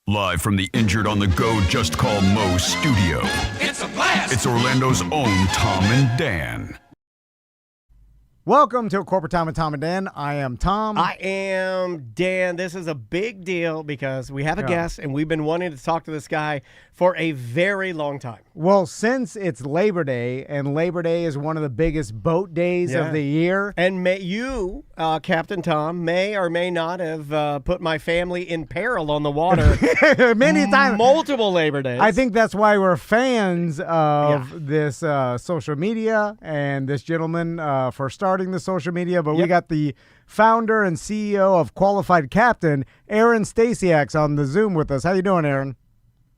Live from the Injured on the Go Just Call Mo studio. It's a blast! It's Orlando's own Tom and Dan. Welcome to Corporate Tom and Dan. I am Tom. I am Dan. This is a big deal because we have a guest, and we've been wanting to talk to this guy for a very long time. Well, since it's Labor Day, and Labor Day is one of the biggest boat days of the year. And you, Captain Tom, may or may not have put my family in peril on the water many times. Multiple Labor Days. I think that's why we're fans of this social media and this gentleman for starting the social media. But we got the founder and CEO of Qualified Captain, Aaron Stasiak, on the Zoom with us. How you doing, Aaron?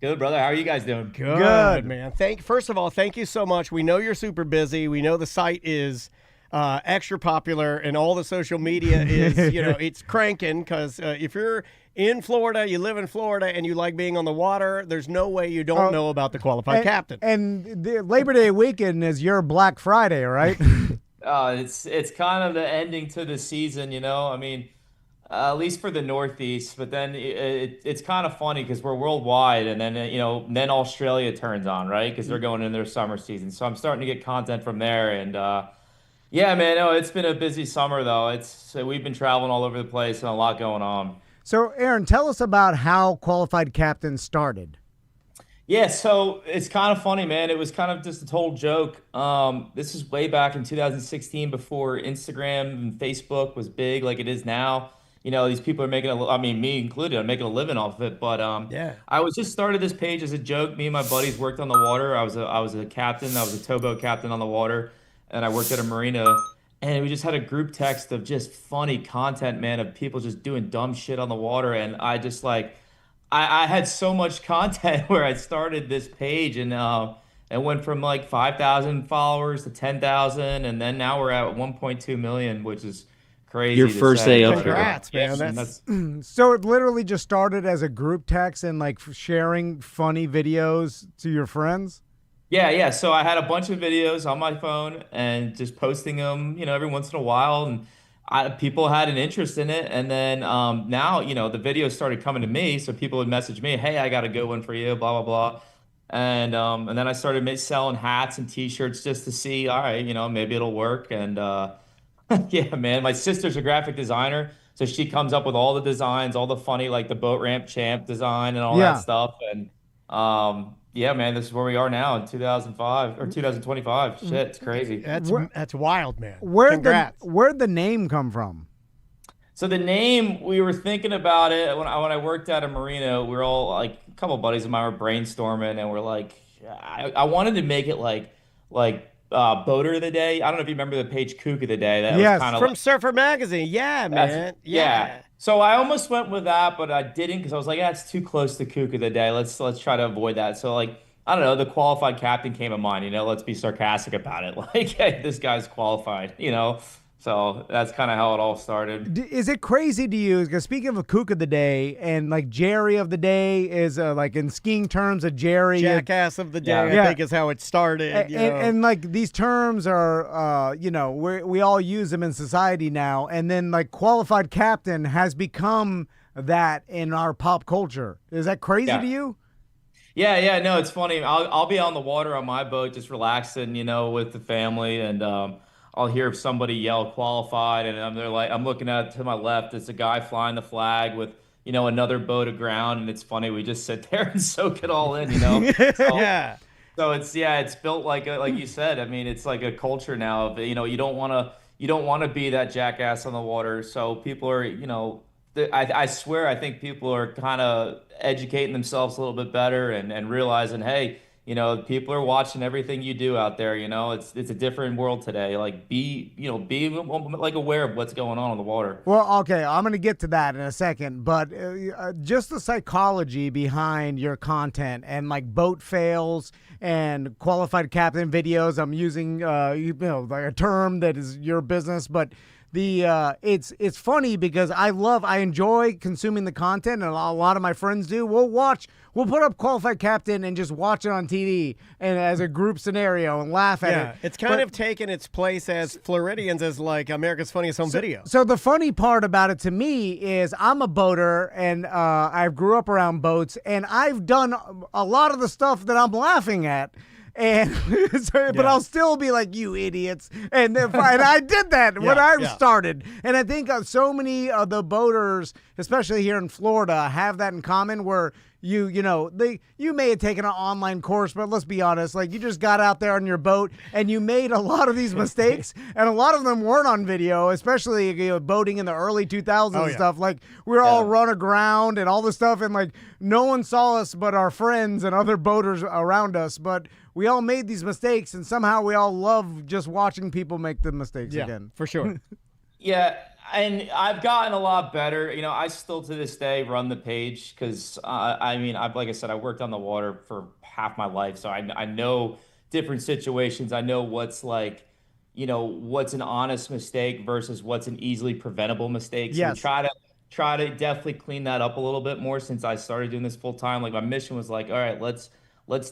Good, brother. How are you guys doing? Good, man. First of all, thank you so much. We know you're super busy. We know the site is extra popular, and all the social media is, it's cranking because if you're in Florida, you live in Florida, and you like being on the water, there's no way you don't know about the Qualified Captain. And the Labor Day weekend is your Black Friday, right? It's kind of the ending to the season, I mean, at least for the Northeast. But then it's kind of funny because we're worldwide, and then then Australia turns on, right? Because they're going in their summer season. So I'm starting to get content from there, and yeah, man, no, it's been a busy summer though. We've been traveling all over the place and a lot going on. So, Aaron, tell us about how Qualified Captain started. Yeah, so it's kind of funny, man. It was kind of just a total joke. This is way back in 2016 before Instagram and Facebook was big like it is now. These people are making me included, I'm making a living off of it. But I was just started this page as a joke. Me and my buddies worked on the water. I was a captain. I was a towboat captain on the water, and I worked at a marina. And we just had a group text of just funny content, man, of people just doing dumb shit on the water. And I just I had so much content where I started this page, and it went from like 5,000 followers to 10,000, and then now we're at 1.2 million, which is crazy. Your first day up here. Congrats, man. So it literally just started as a group text and like sharing funny videos to your friends? Yeah. So I had a bunch of videos on my phone and just posting them, every once in a while, and people had an interest in it. And then now, the videos started coming to me, so people would message me, "Hey, I got a good one for you," blah, blah, blah. And then I started selling hats and T-shirts just to see, all right, maybe it'll work. And yeah, man, my sister's a graphic designer, so she comes up with all the designs, all the funny, like the boat ramp champ design and all that stuff. And yeah, man, this is where we are now in 2005 or 2025. Shit, it's crazy. That's wild, man. Where'd the name come from? So the name, we were thinking about it when I worked at a marina. We were all like, a couple of buddies of mine were brainstorming, and we're like, I wanted to make it like Boater of the Day. I don't know if you remember the page Kook of the Day. That was kind of from Surfer Magazine. Yeah, man. Yeah. So I almost went with that, but I didn't because I was like, it's too close to Kook of the Day. Let's try to avoid that. So I don't know, the Qualified Captain came to mind. Let's be sarcastic about it. Like, hey, this guy's qualified. So that's kind of how it all started. Is it crazy to you? Because speaking of a Kook of the Day, and like Jerry of the Day is like in skiing terms, a Jerry. Jackass of the Day, I think is how it started. And like these terms are, we all use them in society now. And then like Qualified Captain has become that in our pop culture. Is that crazy to you? Yeah. No, it's funny. I'll be on the water on my boat just relaxing, with the family, and I'll hear somebody yell qualified, and I'm looking to my left, it's a guy flying the flag with, another boat aground, and it's funny, we just sit there and soak it all in, So, so it's built like you said. I mean, it's like a culture now of, you don't want to be that jackass on the water. So people are, I swear, I think people are kind of educating themselves a little bit better and realizing, hey, people are watching everything you do out there. It's a different world today. Like be like aware of what's going on the water. Well, okay, I'm going to get to that in a second, but just the psychology behind your content and like boat fails and Qualified Captain videos. I'm using like a term that is your business, but it's funny because I enjoy consuming the content, and a lot of my friends do. We'll put up Qualified Captain and just watch it on TV and as a group scenario and laugh at it. It's kind of taken its place as Floridians as like America's Funniest Home Video. So the funny part about it to me is I'm a boater, and I grew up around boats, and I've done a lot of the stuff that I'm laughing at. And but I'll still be like, you idiots. And I did that when I started. And I think so many of the boaters, especially here in Florida, have that in common where you may have taken an online course, but let's be honest, like you just got out there on your boat and you made a lot of these mistakes, and a lot of them weren't on video, especially boating in the early 2000s and stuff. Like we were all run aground and all this stuff, and like no one saw us but our friends and other boaters around us, but we all made these mistakes, and somehow we all love just watching people make the mistakes again. For sure. Yeah, and I've gotten a lot better. You know, I still to this day run the page because, like I said, I worked on the water for half my life. So I know different situations. I know what's like, what's an honest mistake versus what's an easily preventable mistake. So we try to definitely clean that up a little bit more since I started doing this full time. Like my mission was like, all right, let's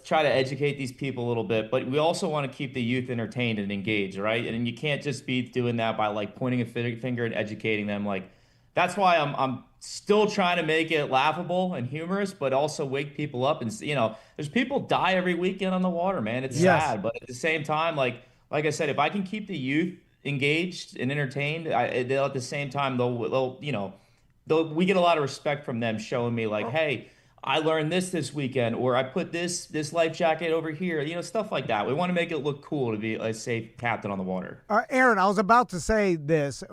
try to educate these people a little bit, but we also want to keep the youth entertained and engaged, right? And you can't just be doing that by like pointing a finger and educating them. Like that's why I'm still trying to make it laughable and humorous, but also wake people up. And there's people die every weekend on the water, man. It's sad, but at the same time, like I said, if I can keep the youth engaged and entertained, they'll at the same time we get a lot of respect from them showing me like, hey, I learned this weekend, or I put this life jacket over here, stuff like that. We want to make it look cool to be a safe captain on the water. Aaron, I was about to say this,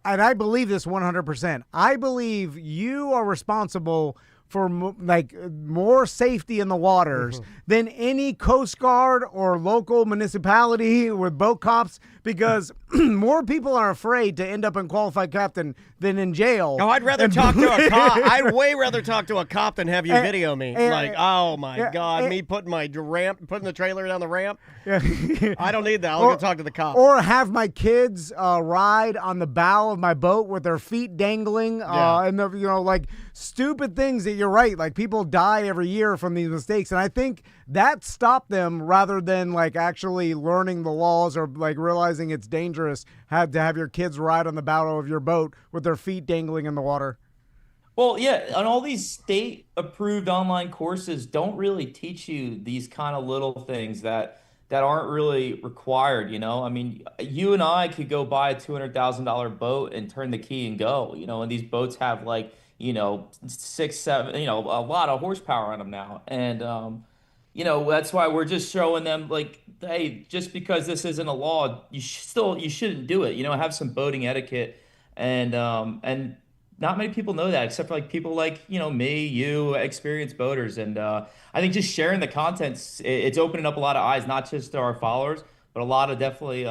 and I believe this 100%. I believe you are responsible for more safety in the waters than any Coast Guard or local municipality with boat cops, because more people are afraid to end up in Qualified Captain than in jail. Oh, I'd rather talk to a cop. I'd way rather talk to a cop than have you video me. Oh my God, me putting the trailer down the ramp. I don't need that. I'll go talk to the cop. Or have my kids ride on the bow of my boat with their feet dangling, and like stupid things that you're right. Like people die every year from these mistakes, and I think that stopped them rather than like actually learning the laws or like realizing it's dangerous. Had to have your kids ride on the bow of your boat with their feet dangling in the water. Well, yeah, and all these state-approved online courses don't really teach you these kind of little things that aren't really required. I mean, you and I could go buy a $200,000 boat and turn the key and go. And these boats have like 6, 7, a lot of horsepower on them now, and that's why we're just showing them like, hey, just because this isn't a law, you shouldn't do it. Have some boating etiquette, and not many people know that except for like people like me, you, experienced boaters, and I think just sharing the content, it's opening up a lot of eyes, not just to our followers, but a lot of definitely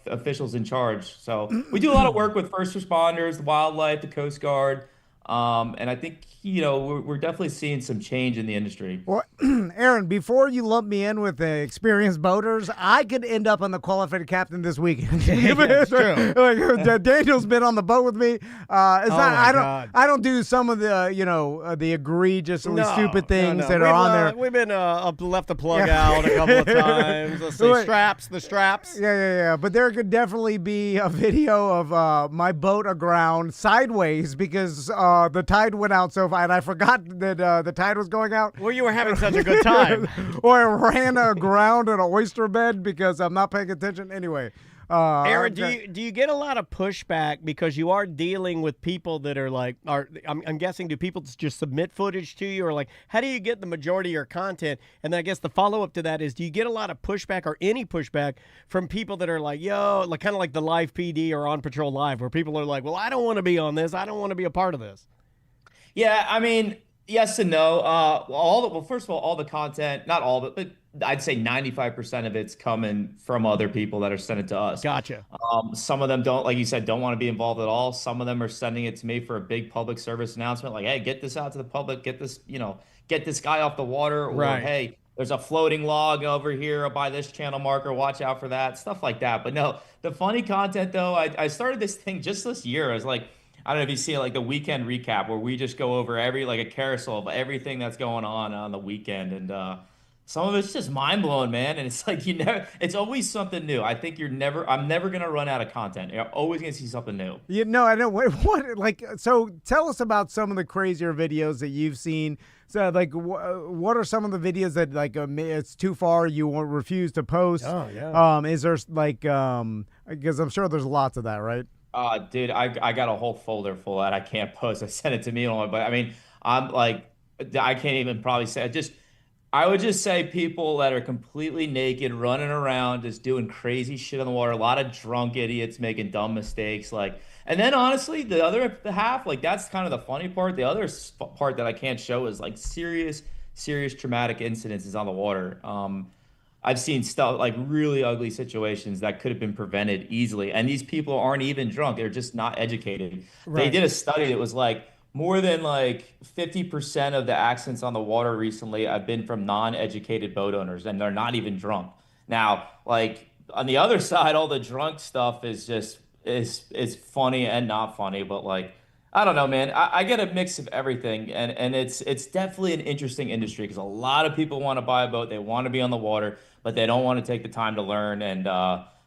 officials in charge. So we do a lot of work with first responders, the wildlife, the Coast Guard. And I think, we're definitely seeing some change in the industry. Well, Aaron, before you lump me in with the experienced boaters, I could end up on the Qualified Captain this weekend. That's true. Like, Daniel's been on the boat with me. I don't do some of the the egregiously stupid things that are on there. We've been left the plug out a couple of times. Let's say the straps. Yeah. But there could definitely be a video of my boat aground sideways because the tide went out so far, and I forgot that the tide was going out. Well, you were having such a good time. Or I ran aground in an oyster bed because I'm not paying attention. Anyway. Aaron, do you get a lot of pushback because you are dealing with people that are like, I'm guessing, do people just submit footage to you, or like, how do you get the majority of your content? And then I guess the follow up to that is, do you get a lot of pushback or any pushback from people that are like, yo, like kind of like the live PD or On Patrol Live, where people are like, well, I don't want to be on this. I don't want to be a part of this. Yeah, I mean, yes and no. First of all the content, not all of it, but I'd say 95% of it's coming from other people that are sending it to us. Gotcha. Some of them don't, like you said, don't want to be involved at all. Some of them are sending it to me for a big public service announcement, like, hey, get this out to the public, get this guy off the water, or right. Hey, there's a floating log over here by this channel marker. Watch out for that, stuff like that. But no, the funny content though, I started this thing just this year. I was like, I don't know if you see it, like the weekend recap where we just go over every like a carousel of everything that's going on the weekend, and some of it's just mind blowing, man. And it's like it's always something new. I think I'm never gonna run out of content. You're always gonna see something new. You know, I know what like. So tell us about some of the crazier videos that you've seen. So like, what are some of the videos that like it's too far, you won't refuse to post? Oh yeah. Is there like because I'm sure there's lots of that, right? Dude, I got a whole folder full that I can't post. I sent it to me, but I mean, I'm like, I can't even probably say. I would just say people that are completely naked, running around, just doing crazy shit on the water. A lot of drunk idiots making dumb mistakes. Like, and then honestly, the other half, like that's kind of the funny part. The other part that I can't show is like serious traumatic incidences on the water. I've seen stuff like really ugly situations that could have been prevented easily. And these people aren't even drunk. They're just not educated. They did a study that was like more than like 50% of the accidents on the water recently have been from non-educated boat owners, and they're not even drunk. Now, like on the other side, all the drunk stuff is just is funny and not funny, but like I don't know, man. I get a mix of everything, and it's definitely an interesting industry because a lot of people want to buy a boat, they want to be on the water, but they don't want to take the time to learn. And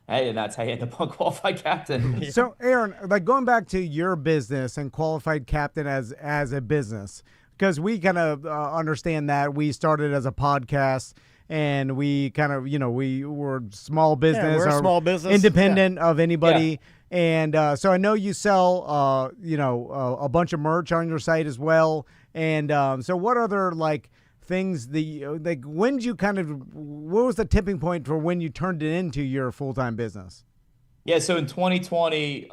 hey, and that's how you end up unqualified captain. So Aaron, like going back to your business and qualified captain as a business, because we kind of understand that we started as a podcast. And we kind of, we were small business, we're a small business, independent of anybody. Yeah. And so I know you sell, a bunch of merch on your site as well. And so what other like things like when did you what was the tipping point for when you turned it into your full-time business? Yeah, so in 2020,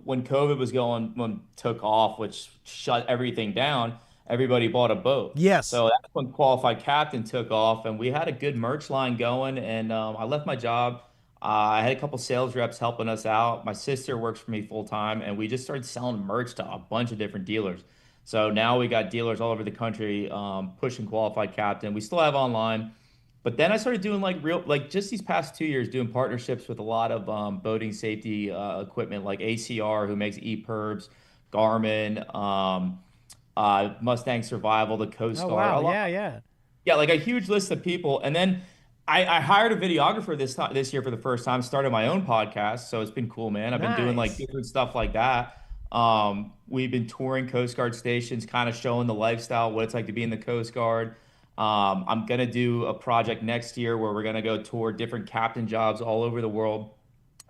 when COVID when took off, which shut everything down, everybody bought a boat. Yes. So that's when Qualified Captain took off, and we had a good merch line going. And I left my job. I had a couple sales reps helping us out. My sister works for me full time, and we just started selling merch to a bunch of different dealers. So now we got dealers all over the country pushing Qualified Captain. We still have online. But then I started doing like just these past 2 years doing partnerships with a lot of boating safety equipment like ACR, who makes EPIRBs, Garmin, Mustang Survival, the Coast Guard. Oh wow, Yeah, like a huge list of people. And then I hired a videographer this year for the first time, started my own podcast. So it's been cool, man. I've been doing like different stuff like that. We've been touring Coast Guard stations, kind of showing the lifestyle, what it's like to be in the Coast Guard. I'm going to do a project next year where we're going to go tour different captain jobs all over the world.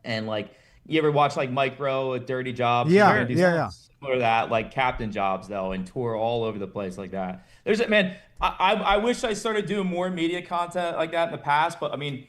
And like, you ever watch like Mike Rowe at Dirty Jobs? Yeah. Similar to that, like captain jobs though, and tour all over the place like that. Man, I wish I started doing more media content like that in the past, but I mean,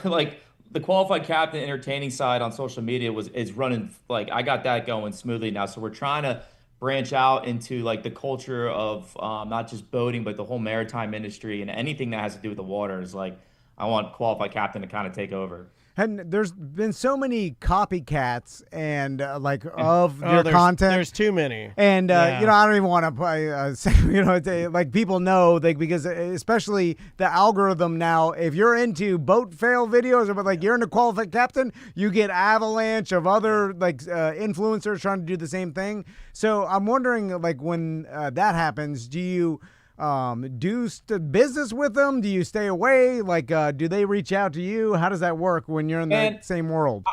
like the qualified captain entertaining side on social media is running, like I got that going smoothly now. So we're trying to branch out into like the culture of not just boating, but the whole maritime industry, and anything that has to do with the water is like, I want qualified captain to kind of take over. And there's been so many copycats and of your content. There's too many. And I don't even want to say, like people know, like, because especially the algorithm now, if you're into boat fail videos or like you're into qualified captain, you get avalanche of other influencers trying to do the same thing. So I'm wondering, like, when that happens, do you do business with them? Do you stay away? Like, do they reach out to you? How does that work when you're in the same world?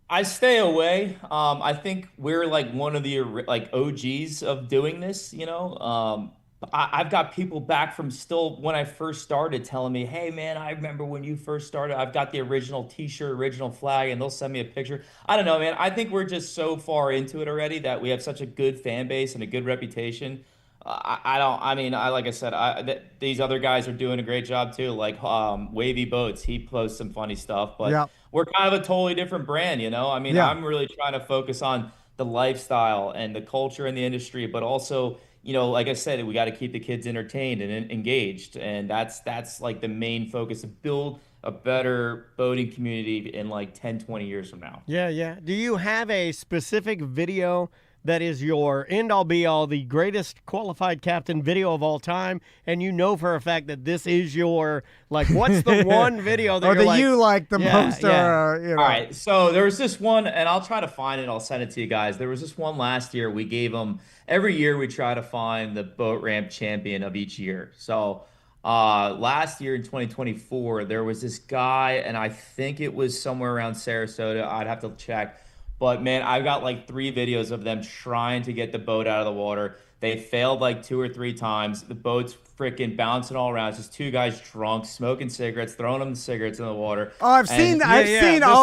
I stay away. I think we're like one of the like OGs of doing this, I've got people back from still when I first started telling me, hey man, I remember when you first started, I've got the original t-shirt, original flag, and they'll send me a picture. I don't know, man. I think we're just so far into it already that we have such a good fan base and a good reputation. Like I said, these other guys are doing a great job too. Like Wavy Boats, he posts some funny stuff, but we're kind of a totally different brand, I'm really trying to focus on the lifestyle and the culture in the industry, but also, like I said, we got to keep the kids entertained and engaged. And that's like the main focus, to build a better boating community in like 10, 20 years from now. Yeah. Do you have a specific video that is your end-all be-all, the greatest qualified captain video of all time, and you know for a fact that this is your, like, what's the one video that or you're that like, you like the most? Or, you know. All right, so there was this one, and I'll try to find it. I'll send it to you guys. There was this one last year. We gave them every year. We try to find the boat ramp champion of each year. So last year in 2024, there was this guy, and I think it was somewhere around Sarasota. I'd have to check. But man, I've got like 3 videos of them trying to get the boat out of the water. They failed like 2 or 3 times. The boat's freaking bouncing all around. It's just 2 guys drunk, smoking cigarettes, throwing them the cigarettes in the water. Oh, I've seen all the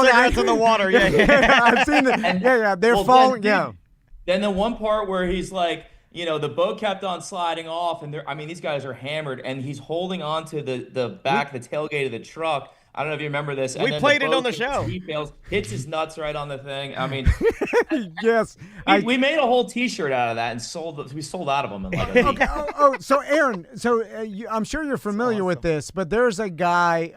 cigarettes in the water. Yeah. I've seen it. Yeah. They're falling. Then the one part where he's like, the boat kept on sliding off, and these guys are hammered, and he's holding on to the back, the tailgate of the truck. I don't know if you remember this. We played it on the show. He fails, hits his nuts right on the thing. Yes. We made a whole T-shirt out of that and we sold out of them in like a week. Okay. So Aaron, I'm sure you're familiar with this, but there's a guy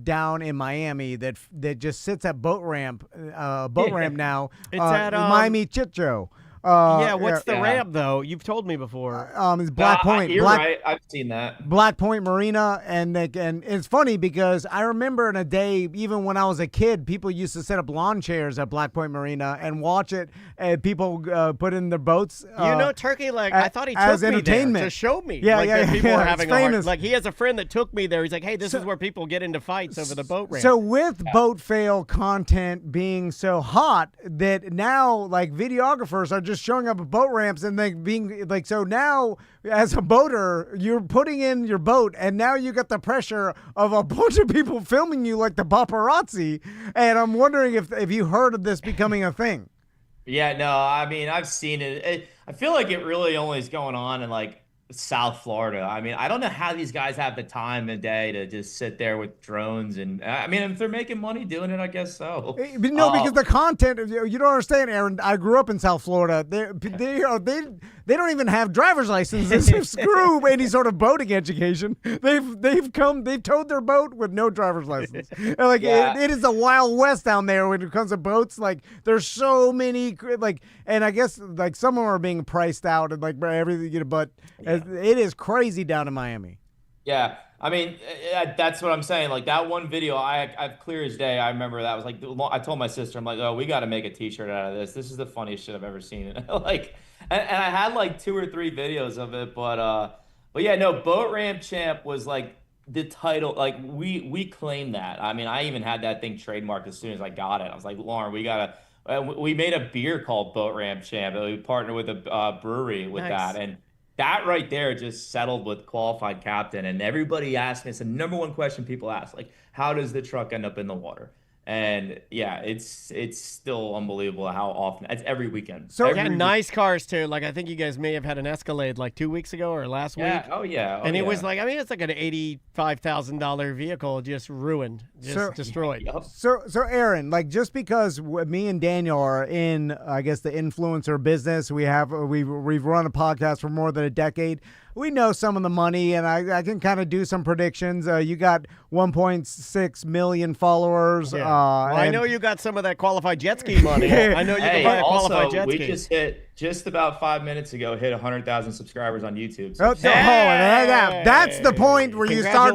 down in Miami that just sits at boat ramp now. It's at Miami Chicho. What's the ramp though? You've told me before. It's Black Point. You're right. I've seen that. Black Point Marina, and it's funny because I remember in a day, even when I was a kid, people used to set up lawn chairs at Black Point Marina and watch it. And people put in their boats. Turkey. Like I thought he took me there to show me. That people were having famous. Like he has a friend that took me there. He's like, hey, this is where people get into fights over the boat ramp. So with boat fail content being so hot that now like videographers are just showing up at boat ramps and they being like, so now as a boater, you're putting in your boat and now you got the pressure of a bunch of people filming you like the paparazzi. And I'm wondering if you heard of this becoming a thing. Yeah, no, I've seen it. I feel like it really only is going on in like South Florida. I don't know how these guys have the time and day to just sit there with drones. And if they're making money doing it, I guess so. But no, because the content, you don't understand, Aaron. I grew up in South Florida. They don't even have driver's licenses. Screw any sort of boating education. They've towed their boat with no driver's license. It is the Wild West down there when it comes to boats. Like there's so many and I guess like some of them are being priced out and like everything, but. It is crazy down in Miami. Yeah, that's what I'm saying. Like that one video, I've clear as day. I remember that was like I told my sister, I'm like, oh, we got to make a T-shirt out of this. This is the funniest shit I've ever seen. and I had like 2 or 3 videos of it, but yeah, no, Boat Ramp Champ was like the title. Like we claimed that. I even had that thing trademarked as soon as I got it. I was like, Lauren, we gotta. We made a beer called Boat Ramp Champ. We partnered with a brewery with that, and that right there just settled with qualified captain. And everybody asked me, it's the number one question people ask, like, how does the truck end up in the water? And yeah, it's still unbelievable how often. It's every weekend. So nice cars too. Like I think you guys may have had an Escalade like 2 weeks ago or last week. Oh yeah. And it was like it's like an $85,000 vehicle just ruined, destroyed. So Aaron, like just because me and Daniel are in, I guess the influencer business, we've run a podcast for more than a decade. We know some of the money, and I can kind of do some predictions. You got 1.6 million followers. Yeah. I know you got some of that qualified jet ski money. I know you can buy a qualified jet ski. Just about 5 minutes ago, hit 100,000 subscribers on YouTube. That's the point where you start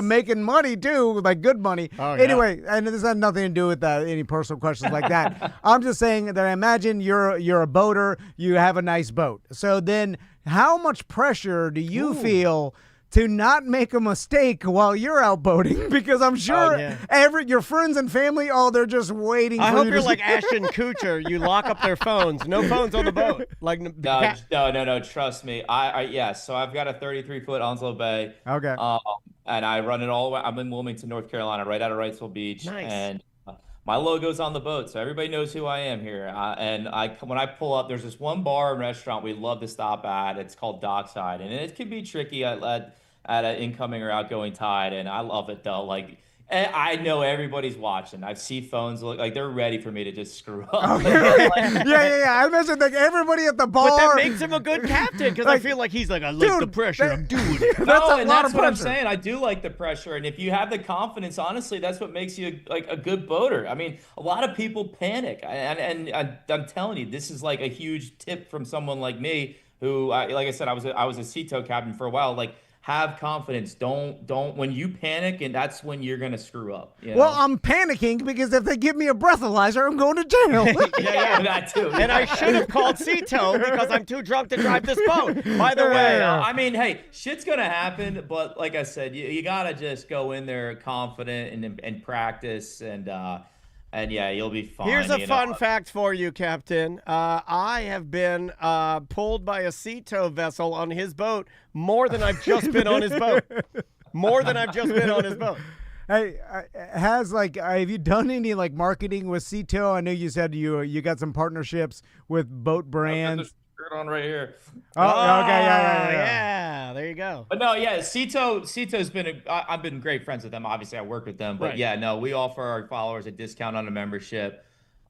making money too, like good money. Anyway, and this has nothing to do with any personal questions like that. I'm just saying that I imagine you're a boater, you have a nice boat. So then how much pressure do you feel to not make a mistake while you're out boating? Because I'm sure your friends and family, they're just waiting for you. I hope you're like Ashton Kutcher. You lock up their phones. No phones on the boat. Like no. Trust me. So I've got a 33-foot Onslow Bay. Okay. And I run it all the way. I'm in Wilmington, North Carolina, right out of Wrightsville Beach. Nice. And my logo's on the boat, so everybody knows who I am here. When I pull up, there's this one bar and restaurant we love to stop at. It's called Dockside, and it can be tricky at an incoming or outgoing tide, and I love it though. Like And I know everybody's watching. I see phones look like they're ready for me to just screw up. Yeah. I imagine like everybody at the bar. But that makes him a good captain because I feel like he's like, I like the pressure. I'm doing it. That's what I'm saying. I do like the pressure, and if you have the confidence, honestly, that's what makes you like a good boater. I mean, a lot of people panic, and I'm telling you, this is like a huge tip from someone like me who, like I said, I was a Sea Tow captain for a while. Like, have confidence. Don't when you panic, and that's when you're gonna screw up. You know? Well, I'm panicking because if they give me a breathalyzer, I'm going to jail. yeah, that too. And I should have called Sea Tow because I'm too drunk to drive this boat. By the way, I mean, hey, shit's gonna happen, but like I said, you gotta just go in there confident and practice, and yeah, you'll be fine. Here's a fun fact for you, Captain. I have been pulled by a Sea Tow vessel on his boat more than I've just been on his boat. More than I've just been on his boat. Hey, have you done any like marketing with Sea Tow? I know you said you got some partnerships with boat brands. Shirt on right here. Oh, okay, yeah. There you go. But no, yeah, Sea Tow's been I've been great friends with them. Obviously, I work with them, but Right. yeah, no, we offer our followers a discount on a membership.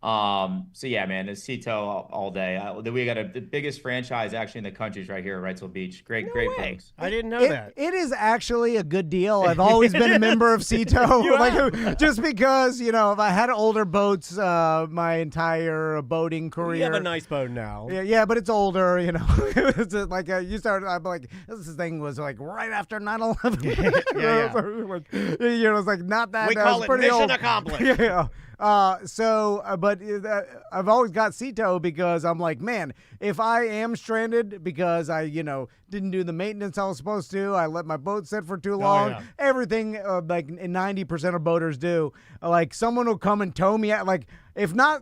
So yeah, man, it's Sea Tow all day. We got the biggest franchise actually in the country is right here at Wrightsville Beach. Great folks. I didn't know that. It is actually a good deal. I've always been a member of Sea Tow. Just because, if I had older boats my entire boating career. You have a nice boat now. Yeah, but it's older, It's like you started, I'm like, this thing was like right after 9/11. It's like not that. We that call was it pretty mission old. accomplished. Yeah. But I've always got Sea Tow because I'm like, man, if I am stranded because I, didn't do the maintenance I was supposed to, I let my boat sit for too long, yeah. everything like 90% of boaters do, like someone will come and tow me out. Like if I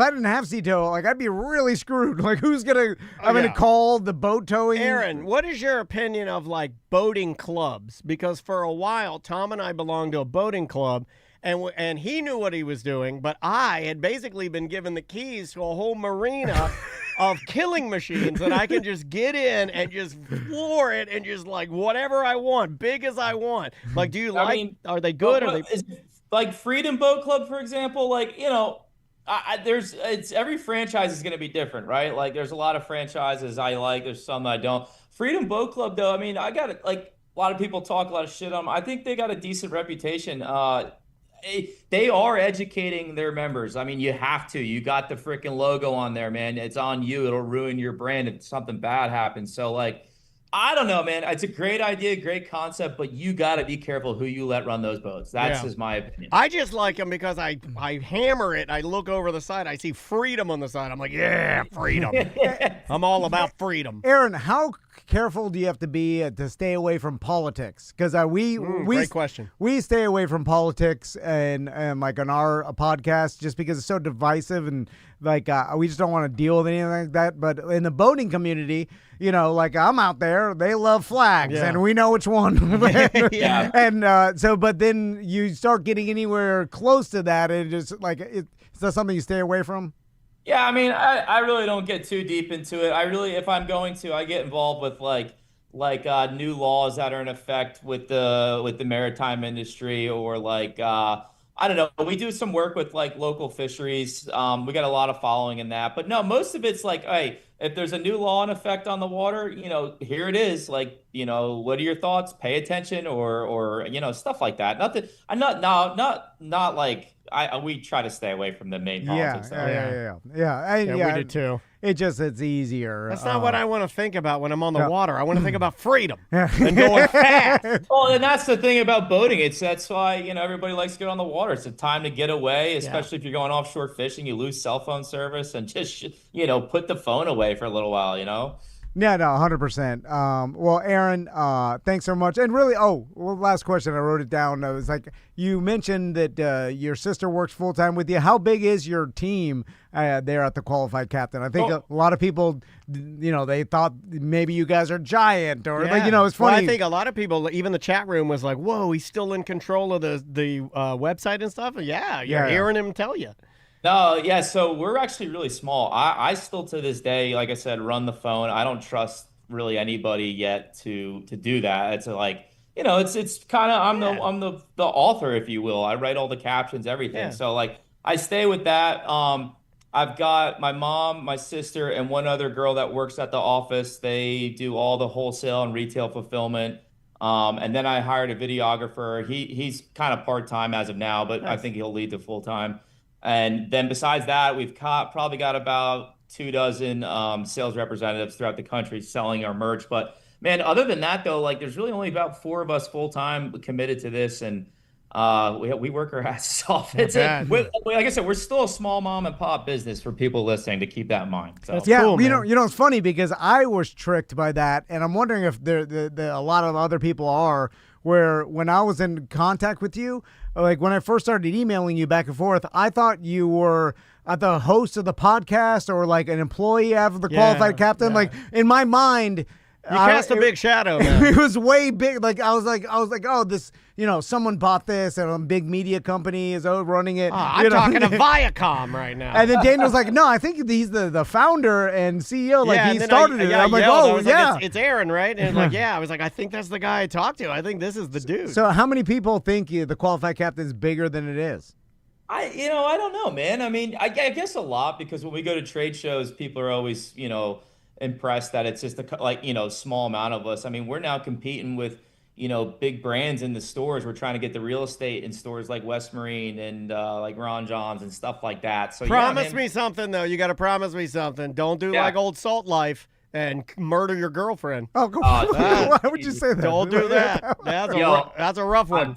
didn't have Sea Tow, like I'd be really screwed. Like who's gonna, I'm gonna call the boat towing. Aaron, what is your opinion of like boating clubs? Because for a while, Tom and I belonged to a boating club. And he knew what he was doing, but I had basically been given the keys to a whole marina of killing machines that I can just get in and just floor it and just like whatever I want, big as I want. Like, do you are they good? Like Freedom Boat Club, for example, like, it's every franchise is going to be different, right? Like there's a lot of franchises I like, there's some I don't. Freedom Boat Club, though, I mean, I got it. Like a lot of people talk a lot of shit on them. I think they got a decent reputation. They are educating their members. I mean, you have to. You got the freaking logo on there, man. It's on you. It'll ruin your brand if something bad happens. So, like, I don't know, man. It's a great idea, great concept, but you got to be careful who you let run those boats. That's just my opinion. I just like them because I hammer it. I look over the side. I see freedom on the side. I'm like, yeah, freedom. I'm all about freedom. Aaron, how careful do you have to be to stay away from politics? Because great question. We stay away from politics and like on our podcast just because it's so divisive and like we just don't want to deal with anything like that. But in the boating community, like I'm out there, they love flags and we know which one. Yeah. And but then you start getting anywhere close to that, and just like is that something you stay away from? Yeah, I mean, I really don't get too deep into it. If I'm going to, I get involved with like new laws that are in effect with the maritime industry, or like I don't know. We do some work with like local fisheries. We got a lot of following in that, but no, most of it's like, hey, if there's a new law in effect on the water, here it is. Like, what are your thoughts? Pay attention, or stuff like that. Nothing. I'm not like. We try to stay away from the main politics. Yeah. We do too. It's easier. That's not what I want to think about when I'm on the water. I want to think about freedom and going fast. Well, and that's the thing about boating. That's why everybody likes to get on the water. It's a time to get away, especially if you're going offshore fishing. You lose cell phone service, and just put the phone away for a little while. Yeah, no, 100%. Well, Aaron, thanks so much. And really, last question. I wrote it down. It was like you mentioned that your sister works full time with you. How big is your team there at the Qualified Captain? I think a lot of people, they thought maybe you guys are giant, or it's funny. Well, I think a lot of people, even the chat room, was like, "Whoa, he's still in control of the website and stuff." Yeah, you're hearing him tell you. No, yeah, so we're actually really small. I still to this day, like I said, run the phone. I don't trust really anybody yet to do that. It's like you know, it's kind of I'm the author, if you will. I write all the captions, everything. Yeah. So like I stay with that. I've got my mom, my sister, and one other girl that works at the office. They do all the wholesale and retail fulfillment. And then I hired a videographer. He's kind of part-time as of now, but I Nice. think he'll lead to full-time. And then besides that, probably got about 2 dozen sales representatives throughout the country selling our merch. But man, other than that though, like there's really only about 4 of us full-time committed to this, and we work our asses off. bad. Like I said, we're still a small mom and pop business for people listening, to keep that in mind. So That's Yeah, cool, man. it's funny because I was tricked by that, and I'm wondering if a lot of other people are. Where when I was in contact with you, like when I first started emailing you back and forth, I thought you were the host of the podcast or like an employee of the Qualified Captain. yeah. Like in my mind, You cast a big shadow, man. it was way big. Like I was like, oh, this, someone bought this, and a big media company is running it. I'm talking to Viacom right now. And then Daniel's like, no, I think he's the founder and CEO. Like yeah, he and then started it. I I'm like, yelled. I oh was yeah. like, it's Aaron, right? And like, yeah, I was like, I think that's the guy I talked to. I think this is the dude. So how many people think the Qualified Captain is bigger than it is? I don't know, man. I mean, I guess a lot, because when we go to trade shows, people are always, impressed that it's just small amount of us. I mean, we're now competing with, big brands in the stores. We're trying to get the real estate in stores like West Marine and like Ron John's and stuff like that. So promise me something, though. You got to promise me something. Don't do like Old Salt Life and murder your girlfriend. Oh, why would you say that? Don't do that. That's a rough one.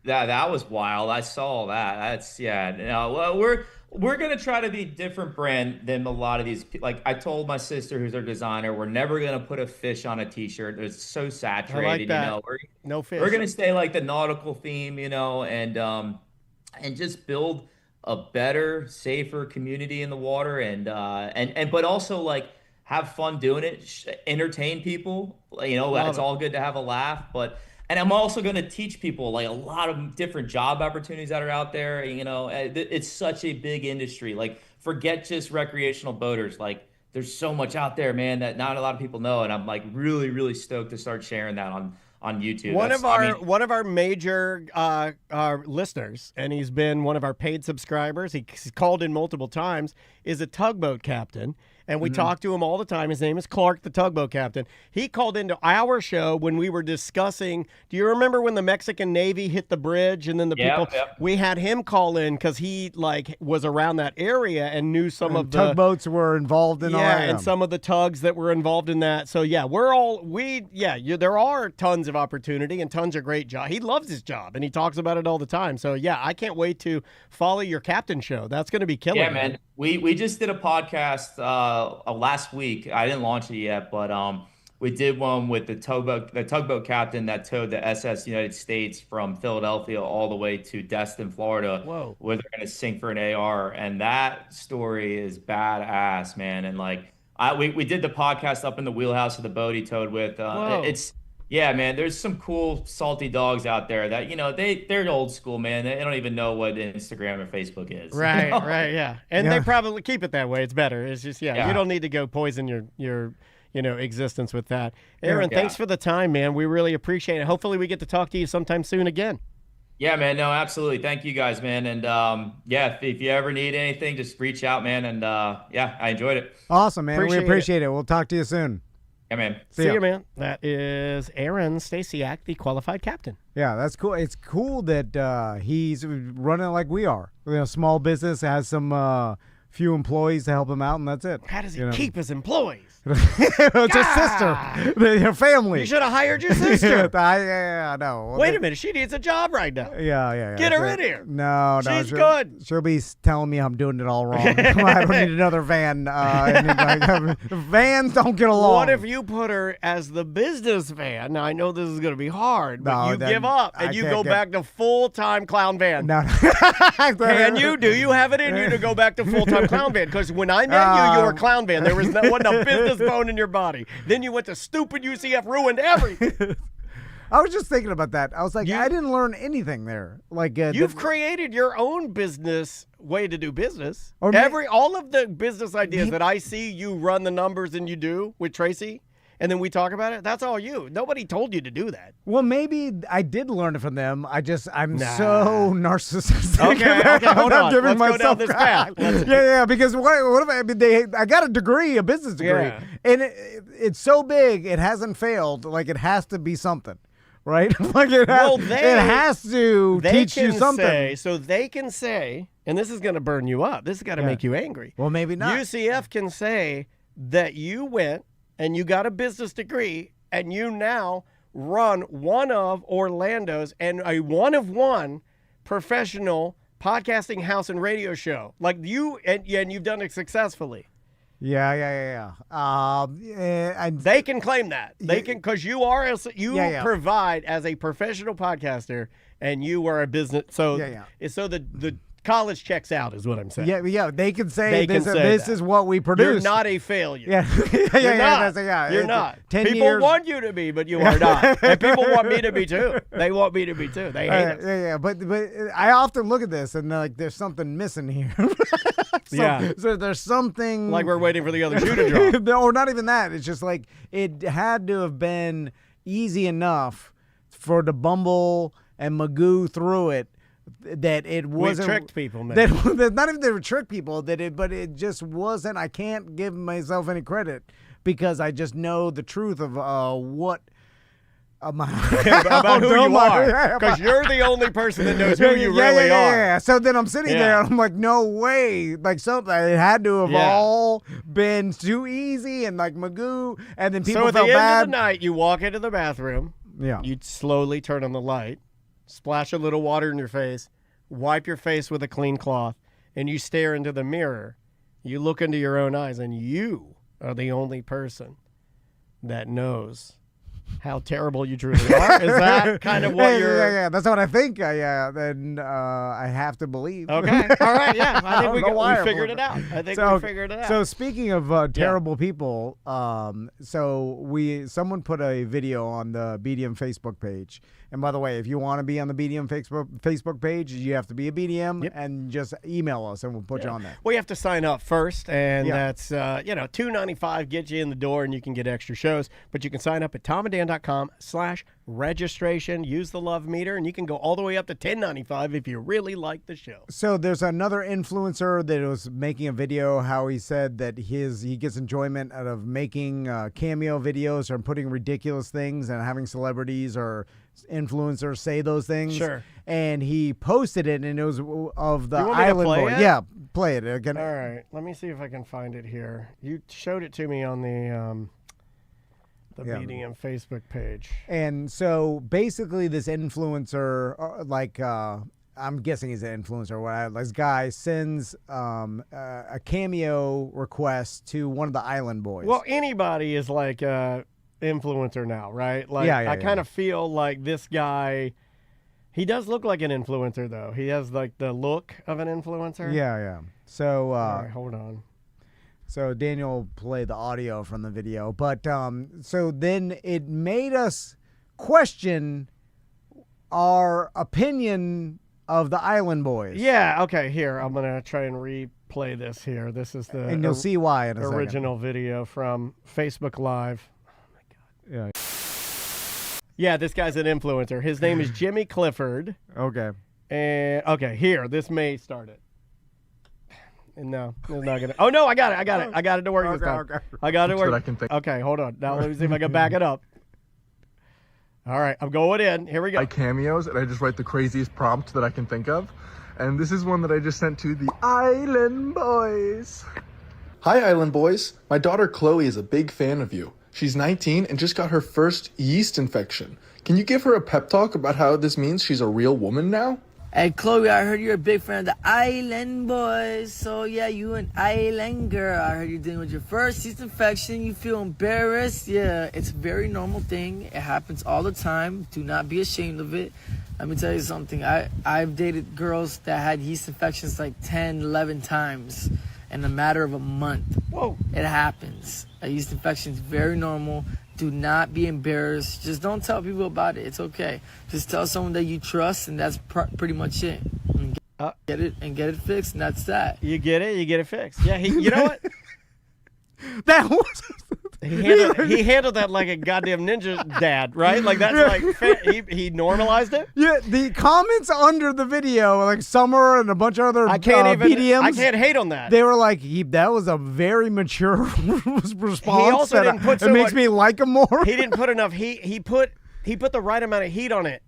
That was wild. I saw that. Well, we're gonna try to be a different brand than a lot of these. Like I told my sister, who's our designer, we're never gonna put a fish on a T-shirt. It's so saturated. I like that. No fish. We're gonna stay like the nautical theme, and just build a better, safer community in the water, and but also like have fun doing it, entertain people. It's all good to have a laugh, but. And I'm also going to teach people like a lot of different job opportunities that are out there. It's such a big industry. Like, forget just recreational boaters. Like, there's so much out there, man, that not a lot of people know. And I'm like really, really stoked to start sharing that on YouTube. One of our major listeners, and he's been one of our paid subscribers. He's called in multiple times. Is a tugboat captain. And we talk to him all the time. His name is Clark, the tugboat captain. He called into our show when we were discussing, do you remember when the Mexican Navy hit the bridge and then the people, we had him call in because he was around that area and knew some of the tugboats were involved in and some of the tugs that were involved in that. So yeah, there are tons of opportunity and tons of great job. He loves his job and he talks about it all the time. So yeah, I can't wait to follow your captain show. That's going to be killer. Yeah, man. We just did a podcast last week. I didn't launch it yet, but we did one with the tugboat captain that towed the SS United States from Philadelphia all the way to Destin, Florida. Whoa. Where they're going to sink for an AR. And that story is badass, man. And we did the podcast up in the wheelhouse of the boat he towed with. Yeah, man, there's some cool salty dogs out there that, they're old school, man. They don't even know what Instagram or Facebook is. Right, right, yeah. And they probably keep it that way. It's better. It's just, you don't need to go poison your existence with that. Aaron, thanks for the time, man. We really appreciate it. Hopefully we get to talk to you sometime soon again. Yeah, man. No, absolutely. Thank you guys, man. And if you ever need anything, just reach out, man. And I enjoyed it. Awesome, man. We appreciate it. We'll talk to you soon. Yeah, man. See you, man. That is Aaron Stasiak, the qualified captain. Yeah, that's cool. It's cool that he's running like we are. Small business, has some few employees to help him out, and that's it. How does he keep his employees? It's his sister, her family. You should have hired your sister. I know. Wait a minute, she needs a job right now. Yeah. Get her in here. No, she's good. She'll be telling me I'm doing it all wrong. I don't need another van. Vans don't get along. What if you put her as the business van? Now I know this is going to be hard, but give up and you go back to full-time clown van. No. Can you? Do you have it in you to go back to full-time clown van? Because when I met you were clown van. There wasn't a business bone in your body. Then you went to stupid UCF, ruined everything. I was just thinking about that. I was like, I didn't learn anything there. You've created your own business way to do business. All of the business ideas that I see you run the numbers and you do with Tracy and then we talk about it. That's all you. Nobody told you to do that. Well, maybe I did learn it from them. I'm so narcissistic. Okay, hold on. Let's go down this path. Yeah, because what if I got a degree, a business degree, and it's so big, it hasn't failed. Like, it has to be something. Right? Like it has to teach you something. So they can say, and this is going to burn you up. This has got to make you angry. Well, maybe not. UCF can say that you went and you got a business degree and you now run one of Orlando's and a one-of-one professional podcasting house and radio show. Like you, and you've done it successfully. Yeah. They can claim that. They can, because you provide as a professional podcaster, and you are a business. So the college checks out, is what I'm saying. Yeah. They can say this is what we produce. You're not a failure. You're not. People want you to be, but you are not. And people want me to be too. They want me to be too. They hate us. But I often look at this and like there's something missing here. So there's something like we're waiting for the other shoe to drop. Or not even that. It's just like it had to have been easy enough for the Bumble and Magoo through it that it wasn't. We tricked people, man. That not even they were tricked people. But it just wasn't. I can't give myself any credit because I just know the truth of what. About who you are, because you're the only person that knows who you really are. Yeah. So then I'm sitting there, and I'm like, no way. Like something, it had to have all been too easy, and like Magoo, and then people felt bad. So at the end of the night, you walk into the bathroom. Yeah. You slowly turn on the light, splash a little water in your face, wipe your face with a clean cloth, and you stare into the mirror. You look into your own eyes, and you are the only person that knows how terrible you truly are. Is that kind of what you're... Yeah, that's what I think. Then I have to believe. Okay, all right, yeah. I think we figured it out. I think we figured it out. So speaking of terrible people, someone put a video on the BDM Facebook page. And by the way, if you want to be on the BDM Facebook page, you have to be a BDM and just email us and we'll put you on there. Well, you have to sign up first, and that's $2.95 gets you in the door, and you can get extra shows. But you can sign up at tomanddan.com/registration. Use the love meter, and you can go all the way up to $10.95 if you really like the show. So there's another influencer that was making a video how he said that he gets enjoyment out of making cameo videos or putting ridiculous things and having celebrities or influencers say those things. Sure. And he posted it, and it was of the You want me to Island play Boy. it? Yeah, play it again. All right, let me see if I can find it here. You showed it to me on the BDM Facebook page. And so basically this influencer, I'm guessing he's an influencer or whatever, this guy sends a cameo request to one of the Island Boys. Well, anybody is like influencer now, right? Like, I kind of feel like this guy, he does look like an influencer, though. He has like the look of an influencer. Yeah. So all right, hold on. So Daniel will play the audio from the video, but so then it made us question our opinion of the Island Boys. Yeah. Okay. Here, I'm gonna try and replay this here. This is the and you'll see why in a original video from Facebook Live. Yeah. Yeah, this guy's an influencer. His name is Jimmy Clifford. Okay. And okay, here, this may start it. No, it's not gonna. Oh no, I got it. I got it to work this time. Okay. I got it to work. I can think. Okay, hold on. Now let me see if I can back it up. All right, I'm going in. Here we go. I cameos, and I just write the craziest prompt that I can think of. And this is one that I just sent to the Island Boys. Hi, Island Boys. My daughter Chloe is a big fan of you. She's 19 and just got her first yeast infection. Can you give her a pep talk about how this means she's a real woman now? Hey, Chloe, I heard you're a big fan of the Island Boys. So, yeah, you an island girl. I heard you're dealing with your first yeast infection. You feel embarrassed. Yeah, it's a very normal thing. It happens all the time. Do not be ashamed of it. Let me tell you something. I've dated girls that had yeast infections like 10, 11 times in a matter of a month. Whoa. It happens. A yeast infection is very normal. Do not be embarrassed. Just don't tell people about it. It's okay. Just tell someone that you trust, and that's pretty much it. Get it fixed, and that's that. You get it fixed. Yeah, you know what? That was He handled that like a goddamn ninja dad, right? Like that's he normalized it. Yeah, the comments under the video, like Summer and a bunch of other BDMs. I can't hate on that. They were like, that was a very mature response. He also didn't put it makes me like him more. He didn't put enough heat. He put the right amount of heat on it.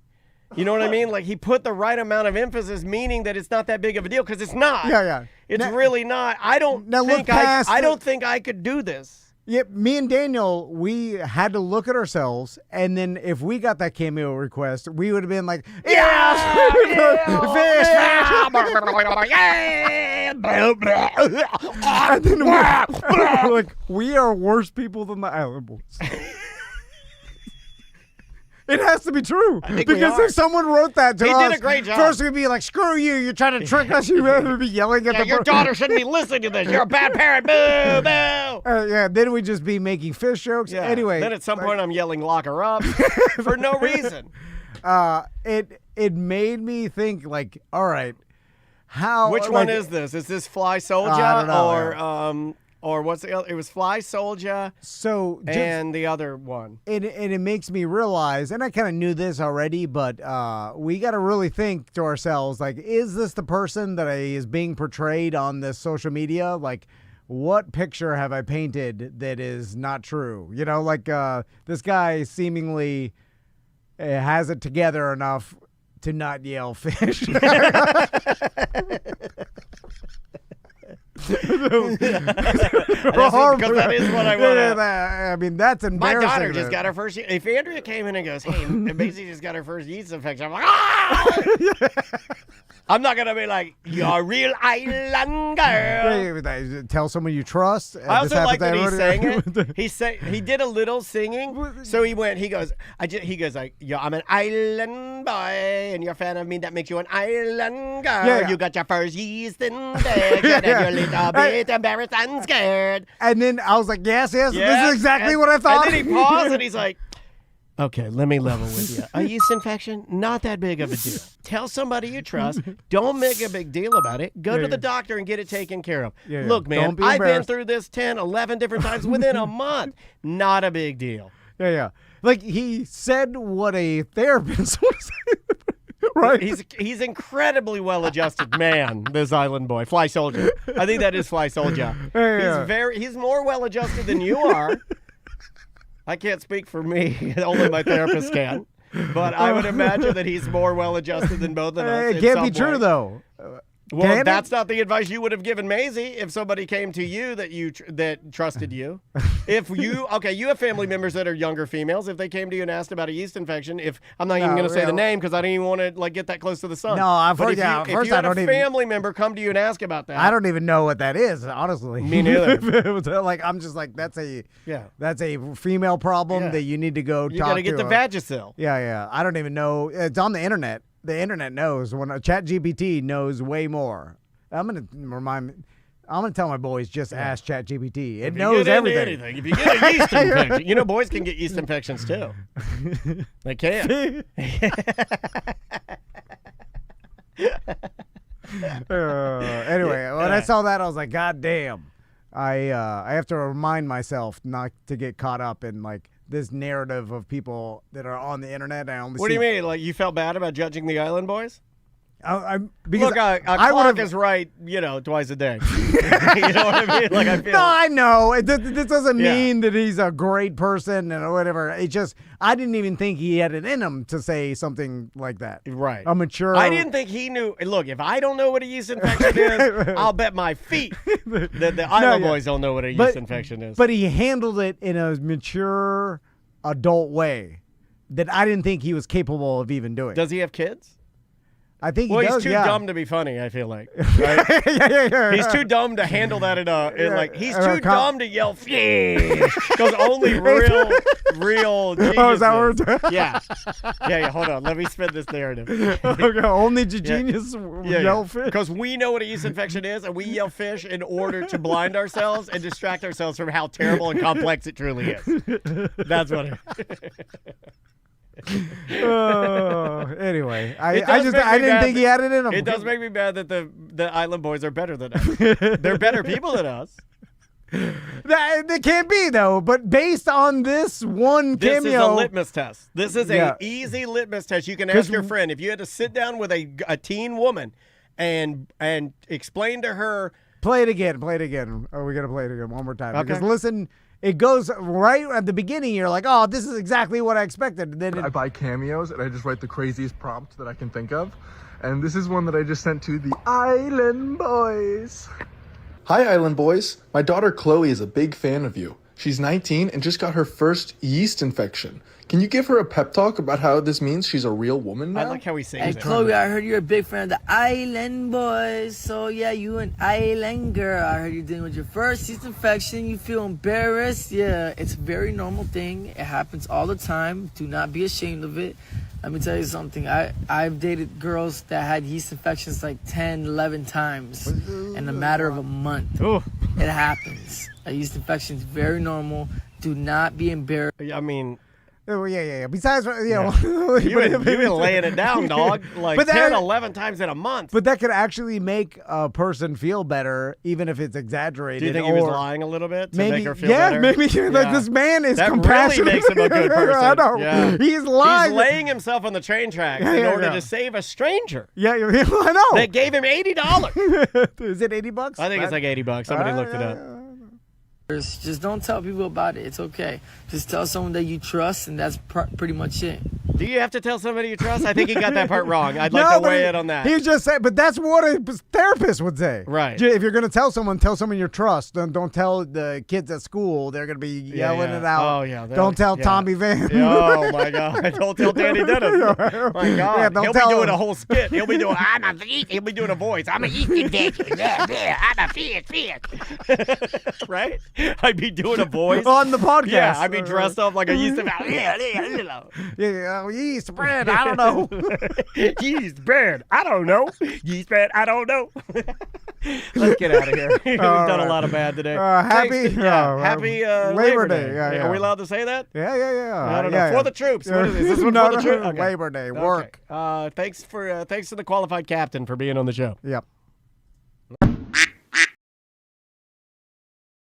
You know what I mean? Like he put the right amount of emphasis, meaning that it's not that big of a deal because it's not. Yeah. It's really not. I don't think I could do this. Yeah, me and Daniel, we had to look at ourselves, and then if we got that cameo request, we would have been like, yeah, fish. And then we're like, we are worse people than the Island Boys. It has to be true. Because if someone wrote that to us, he did a great job. First we'd be like, screw you, you're trying to trick us. You would be yelling at your daughter shouldn't be listening to this. You're a bad parent. Boo, boo. Then we'd just be making fish jokes. Yeah. Anyway. Then at some point I'm yelling, lock her up for no reason. It made me think, like, all right, how. Which one is this? Is this Fly Soldier? I don't know, or what's the other? It was Fly Soldier. And the other one. And it makes me realize, and I kind of knew this already, but we got to really think to ourselves, like, is this the person that is being portrayed on this social media? Like, what picture have I painted that is not true? You know, like this guy seemingly has it together enough to not yell fish. Because that is what I want. I mean, that's embarrassing. My daughter just got her first. If Andrea came in and goes, "Hey, Maisie just got her first yeast infection," I'm like, "Ah!" I'm not gonna be like, "You're a real island girl." Tell someone you trust. I also like that he sang it. He did a little singing. So he goes, I'm an island boy, and you're a fan of me. That makes you an island girl. Yeah. You got your first yeast infection, and you're a little bit embarrassed and scared. And then I was like, yes, this is exactly what I thought. And then he paused, and he's like, okay, let me level with you. A yeast infection, not that big of a deal. Tell somebody you trust. Don't make a big deal about it. Go to the doctor and get it taken care of. Look, man, I've been through this 10, 11 different times within a month. Not a big deal. Yeah. Like, he said what a therapist would say. Right? He's incredibly well-adjusted man, this island boy. Fly Soldier. I think that is Fly Soldier. He's more well-adjusted than you are. I can't speak for me. Only my therapist can. But I would imagine that he's more well-adjusted than both of us. It can't be true, though. Well, that's not the advice you would have given Maisie if somebody came to you that trusted you. If you have family members that are younger females. If they came to you and asked about a yeast infection, I'm not even going to say the name because I don't even want to get that close to the sun. No, if you had a family member come to you and ask about that, I don't even know what that is, honestly. Me neither. I'm just like, that's a female problem that you need to go talk to. You got to get the Vagisil. Yeah. I don't even know. It's on the internet. The internet knows. When ChatGPT knows way more. I'm gonna tell my boys, just ask ChatGPT. It knows everything. If you get a yeast infection, boys can get yeast infections too. They can. Anyway, when I saw that, I was like, God damn. I have to remind myself not to get caught up in this narrative of people that are on the internet. What do you mean? Like, you felt bad about judging the Island Boys? Because look, a clock is right, twice a day. You know what I mean? No, I know. This doesn't mean that he's a great person and whatever. It just, I didn't even think he had it in him to say something like that. Right. A mature. I didn't think he knew. Look, if I don't know what a yeast infection is, I'll bet my feet that the Island Boys don't know what a yeast infection is. But he handled it in a mature, adult way that I didn't think he was capable of even doing. Does he have kids? I think he does, he's too dumb to be funny, I feel like. Right? yeah. He's too dumb to handle that he's too dumb to yell fish. Because only real geniuses. Oh, is that what we're doing? Yeah, hold on. Let me spin this narrative. Okay, only genius yell fish? Because we know what a yeast infection is, and we yell fish in order to blind ourselves and distract ourselves from how terrible and complex it truly is. That's what it is. Anyway, I didn't think he had it in him. It does make me mad that the Island Boys are better than us. They're better people than us. That can't be though. But based on this one This cameo, is a litmus test. This is a easy litmus test. You can ask your friend if you had to sit down with a teen woman and explain to her. Play it again. Play it again. Oh, we got to play it again one more time. Okay. Because listen, it goes right at the beginning. You're like, oh, this is exactly what I expected. Then I buy cameos and I just write the craziest prompt that I can think of. And this is one that I just sent to the Island Boys. Hi, Island Boys. My daughter Chloe is a big fan of you. She's 19 and just got her first yeast infection. Can you give her a pep talk about how this means she's a real woman now? I like how he sings Hey, it. Chloe, I heard you're a big fan of the Island Boys. So, yeah, you an island girl. I heard you're dealing with your first yeast infection. You feel embarrassed. Yeah, it's a very normal thing. It happens all the time. Do not be ashamed of it. Let me tell you something. I've dated girls that had yeast infections like 10, 11 times in a matter of a month. Ooh. It happens. A yeast infection is very normal. Do not be embarrassed. I mean, oh, yeah. Besides, you've been laying it down, dog. Like But 10, that- 11 times in a month. but that could actually make a person feel better, even if it's exaggerated. Do you think he was lying a little bit to Maybe, make her feel yeah, better? maybe like Yeah. this man is That really compassionate. makes him a good person. I know. Yeah. He's lying. He's laying himself on the train tracks in order to save a stranger. Yeah, I know. They gave him $80. Is it $80? I think it's like $80. Somebody looked it up. Just don't tell people about it. It's okay. Just tell someone that you trust, and that's pretty much it. Do you have to tell somebody you trust? I think he got that part wrong. I'd like to weigh in on that. He just said, but that's what a therapist would say. Right. If you're going to tell someone you trust. Don't tell the kids at school. They're going to be yelling it out. Oh, yeah. Don't tell Tommy Van. Oh, my God. Don't tell Danny Dennis. My God. don't He'll tell be doing him. a whole skit. He'll be doing, he'll be doing a voice. I'm a yeast infection. Yeah, I'm a fish. Right? I'd be doing a voice. On the podcast. Yeah, I'd be dressed up like a yeast infection. Yeah, yeast bread. I don't know. Yeast bread. I don't know. Yeast bread. I don't know. Let's get out of here. We've done a lot of bad today. Happy Labor Day. Yeah. Are we allowed to say that? Yeah. I don't know. Yeah. For the troops. What is this? Is this one No, for the troops? Labor Day. Work. Okay. Thanks to the qualified captain for being on the show. Yep.